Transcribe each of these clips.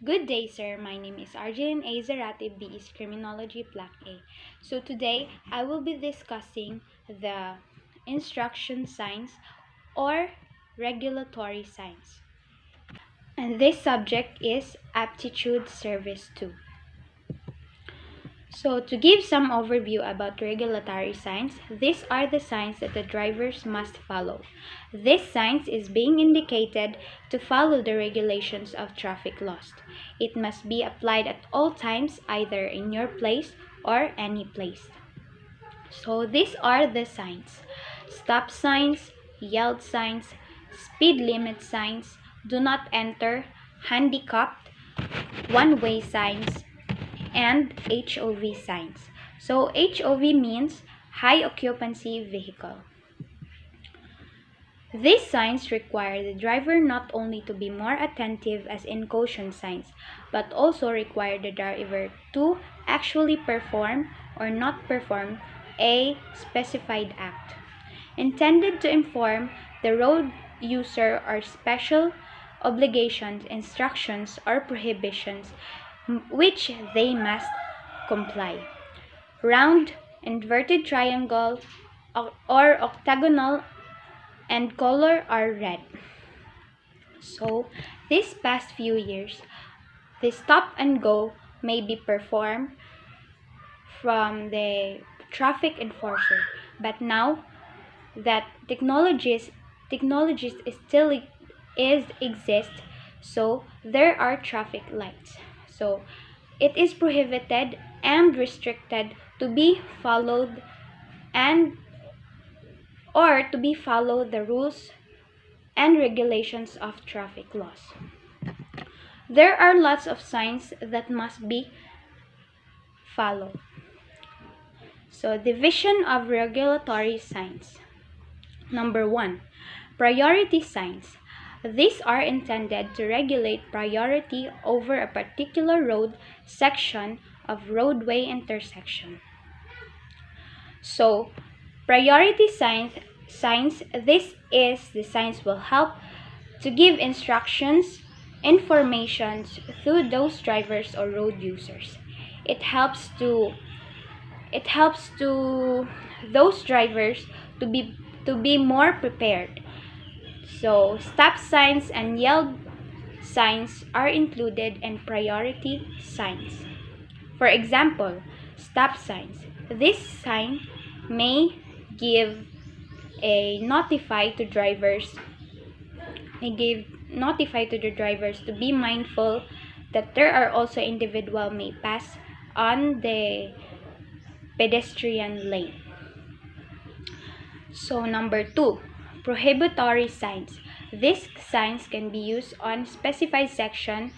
Good day, sir. My name is Argelene Zarate, BS Criminology Black A. So today I will be discussing the instruction signs or regulatory signs. And this subject is Aptitude Service 2. So to give some overview about regulatory signs, these are the signs that the drivers must follow. This signs is being indicated to follow the regulations of traffic laws. It must be applied at all times, either in your place or any place. So these are the signs: stop signs, yield signs, speed limit signs, do not enter, handicapped, one-way signs, and HOV signs. So HOV means high occupancy vehicle. These signs require the driver not only to be more attentive as in caution signs, but also require the driver to actually perform or not perform a specified act, intended to inform the road user or special obligations, instructions, or prohibitions which they must comply. Round, inverted triangle, or octagonal and color are red. So, these past few years, the stop and go may be performed from the traffic enforcer, but now that technologies still exist, so there are traffic lights. So it is prohibited and restricted to be followed and or to be follow the rules and regulations of traffic laws. There are lots of signs that must be followed. So division of regulatory signs. Number 1, priority signs. These are intended to regulate priority over a particular road section of roadway intersection. So, priority signs, this is the signs will help to give instructions, informations to those drivers or road users. It helps to those drivers to be more prepared. So, stop signs and yield signs are included in priority signs. For example, stop signs. This sign may give a notify to drivers to be mindful that there are also individual may pass on the pedestrian lane. So number 2, prohibitory signs. These signs can be used on specified section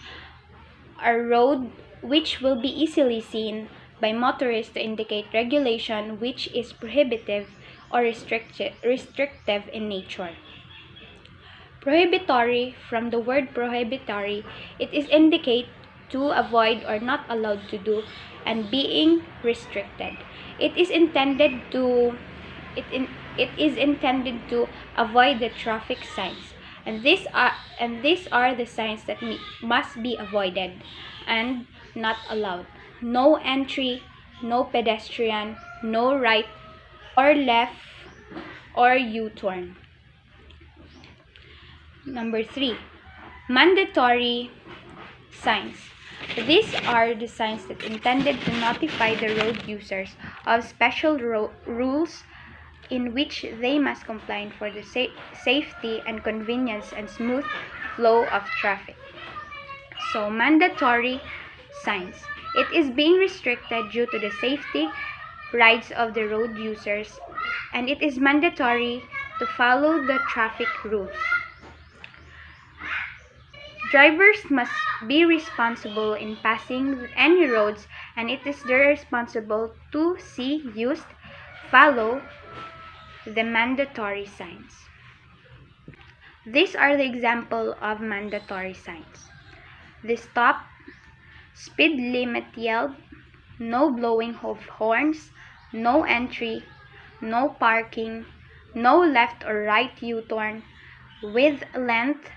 or road which will be easily seen by motorists to indicate regulation which is prohibitive or restrictive in nature. Prohibitory, from the word prohibitory, it is indicate to avoid or not allowed to do, and being restricted. It is intended to it is intended to avoid the traffic signs, and these are the signs that must be avoided and not allowed. No entry, no pedestrian, no right or left or U-turn. Number 3, mandatory signs. These are the signs that intended to notify the road users of special rules in which they must comply for the safety and convenience and smooth flow of traffic. So, mandatory signs. It is being restricted due to the safety rights of the road users, and it is mandatory to follow the traffic rules. Drivers must be responsible in passing any roads, and it is their responsibility to see, use, follow the mandatory signs. These are the example of mandatory signs: the stop, speed limit yelled, no blowing of horns, no entry, no parking, no left or right U-turn, width, length,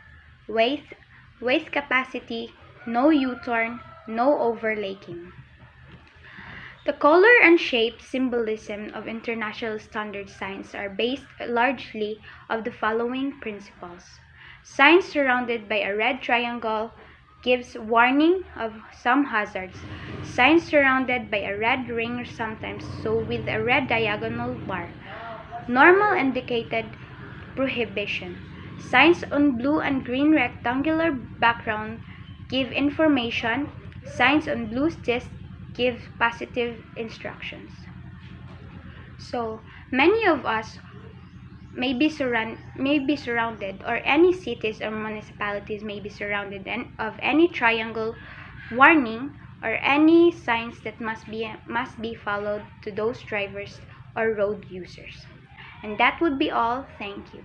weight capacity, no U-turn, no overlaking. The color and shape symbolism of international standard signs are based largely on the following principles. Signs surrounded by a red triangle gives warning of some hazards. Signs surrounded by a red ring or sometimes so with a red diagonal bar. Normal indicated prohibition. Signs on blue and green rectangular background give information. Signs on blue disc give positive instructions. So, many of us may be surrounded, or any cities or municipalities may be surrounded of any triangle warning or any signs that must be followed to those drivers or road users. And that would be all. Thank you.